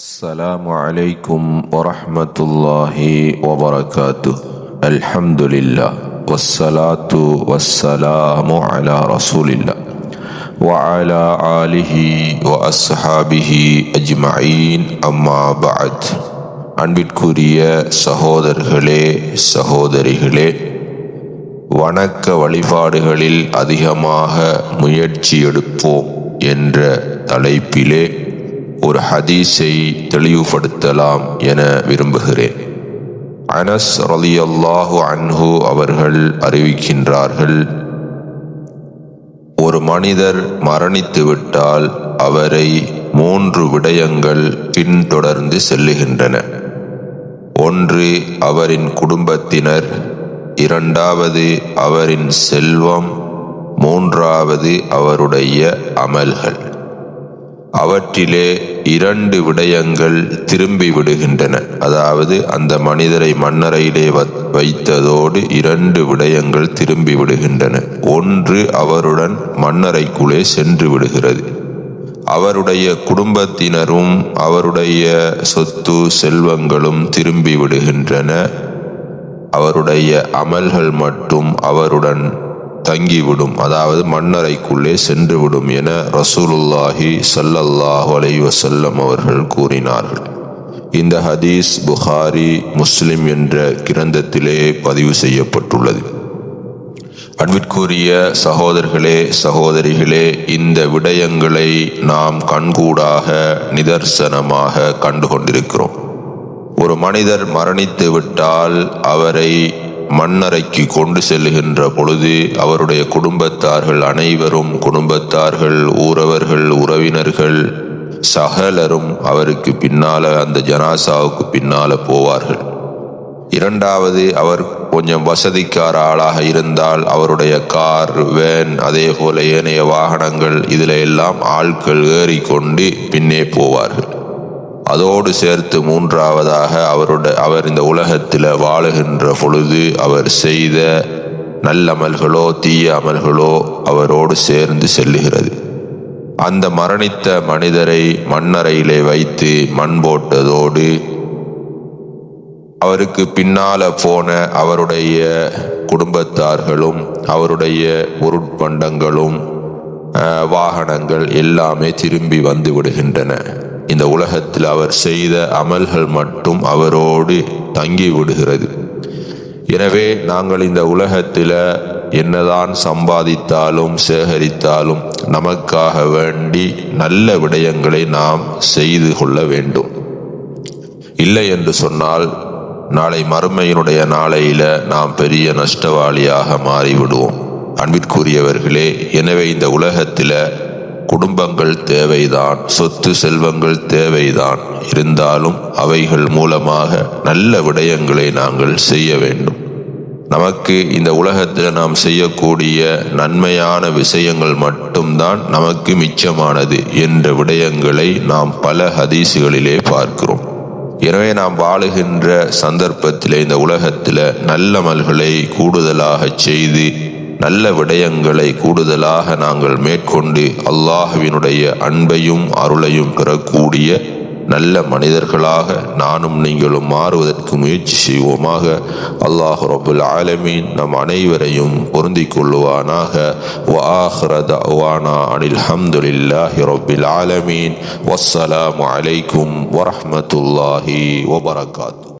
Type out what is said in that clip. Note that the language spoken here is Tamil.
السلام عليكم ورحمة الله وبركاته. الحمد لله والصلاة والسلام على رسول الله وعلى آله وأصحابه أجمعين أما بعد. அன்பிற்குரிய சகோதரர்களே சகோதரிகளே, வணக்க வழிபாடுகளில் அதிகமாக முயற்சி எடுப்போம் என்ற தலைப்பிலே ஒரு ஹதீஸை தெளிவுபடுத்தலாம் என விரும்புகிறேன். அனஸ் ரலியல்லாஹு அன்ஹு அவர்கள் அறிவிக்கின்றார்கள், ஒரு மனிதர் மரணித்து விட்டால் அவரை 3 விடயங்கள் பின்தொடர்ந்து செல்லுகின்றன. ஒன்று அவரின் குடும்பத்தினர், இரண்டாவது அவரின் செல்வம், மூன்றாவது அவருடைய அமல்கள். அவற்றிலே 2 விடயங்கள் திரும்பி விடுகின்றன. அதாவது அந்த மனிதரை மண்ணறையிலே வைத்ததோடு 2 விடயங்கள் திரும்பி விடுகின்றன. ஒன்று அவருடன் மண்ணறைக்குள்ளே சென்று விடுகிறது. அவருடைய குடும்பத்தினரும் அவருடைய சொத்து செல்வங்களும் திரும்பி விடுகின்றன. அவருடைய அமல்கள் மட்டும் அவருடன் தங்கிவிடும், அதாவது மண்ணறைக்குள்ளே சென்றுவிடும் என ரசூலுல்லாஹி ஸல்லல்லாஹு அலைஹி வஸல்லம் அவர்கள் கூறினார்கள். இந்த ஹதீஸ் புகாரி, முஸ்லிம் என்ற கிரந்தத்திலே பதிவு செய்யப்பட்டுள்ளது. அன்பிற்குரிய சகோதரர்களே சகோதரிகளே, இந்த விடயங்களை நாம் கண்கூடாக நிதர்சனமாக கண்டு கொண்டிருக்கிறோம். ஒரு மனிதர் மரணித்து விட்டால் அவரை மண்ணறைக்கு கொண்டு செல்லுகின்ற பொழுது அவருடைய குடும்பத்தார்கள் அனைவரும், குடும்பத்தார்கள், ஊரவர்கள், உறவினர்கள் சகலரும் அவருக்கு பின்னால, அந்த ஜனாசாவுக்கு பின்னால போவார்கள். இரண்டாவது, அவர் கொஞ்சம் வசதிக்கார ஆளாக இருந்தால் அவருடைய கார், வேன், அதே போல ஏனைய வாகனங்கள், இதில் எல்லாம் ஆட்கள் ஏறிக்கொண்டு பின்னே போவார்கள். அதோடு சேர்த்து மூன்றாவதாக அவர் இந்த உலகத்தில் வாழுகின்ற பொழுது அவர் செய்த நல்லமல்களோ தீய அமல்களோ அவரோடு சேர்ந்து செல்லுகிறது. அந்த மரணித்த மனிதரை மண்ணறையிலே வைத்து மண் போட்டதோடு அவருக்கு பின்னால போன அவருடைய குடும்பத்தார்களும் அவருடைய பொருட்பண்டங்களும் வாகனங்கள் எல்லாமே திரும்பி வந்து விடுகின்றன. இந்த உலகத்தில் அவர் செய்த அமல்கள் மட்டும் அவரோடு தங்கி விடுகிறது. எனவே நாங்கள் இந்த உலகத்தில் என்னதான் சம்பாதித்தாலும் சேகரித்தாலும் நமக்காக வேண்டி நல்ல விடயங்களை நாம் செய்து கொள்ள வேண்டும். இல்லை என்று சொன்னால் நாளை மறுமையினுடைய நாளையில நாம் பெரிய நஷ்டவாளியாக மாறிவிடுவோம். அன்பிற்குரியவர்களே, எனவே இந்த உலகத்தில் குடும்பங்கள் தேவைதான், சொத்து செல்வங்கள் தேவைதான். இருந்தாலும் அவைகள் மூலமாக நல்ல விடயங்களை நாங்கள் செய்ய வேண்டும். நமக்கு இந்த உலகத்தில் நாம் செய்யக்கூடிய நன்மையான விஷயங்கள் மட்டும்தான் நமக்கு மிச்சமானது என்ற விடயங்களை நாம் பல ஹதீசுகளிலே பார்க்கிறோம். எனவே நாம் வாழுகின்ற சந்தர்ப்பத்திலே இந்த உலகத்தில் நல்ல அமல்களை கூடுதலாக செய்து நல்ல விடயங்களை கூடுதலாக நாங்கள் மேற்கொண்டு அல்லாஹ்வினுடைய அன்பையும் அருளையும் பெறக்கூடிய நல்ல மனிதர்களாக நானும் நீங்களும் மாறுவதற்கு முயற்சி செய்வோமாக. அல்லாஹ் ரப்புல் ஆலமீன் நம் அனைவரையும் பொருந்திக் கொள்ளுவானாக. வ ஆகிரு தஅவானா அனில் ஹம்துலில்லாஹி ரப்பில் ஆலமீன். வஸ்ஸலாமு அலைக்கும் வரஹ்மத்துல்லாஹி வபரகாத்துஹு.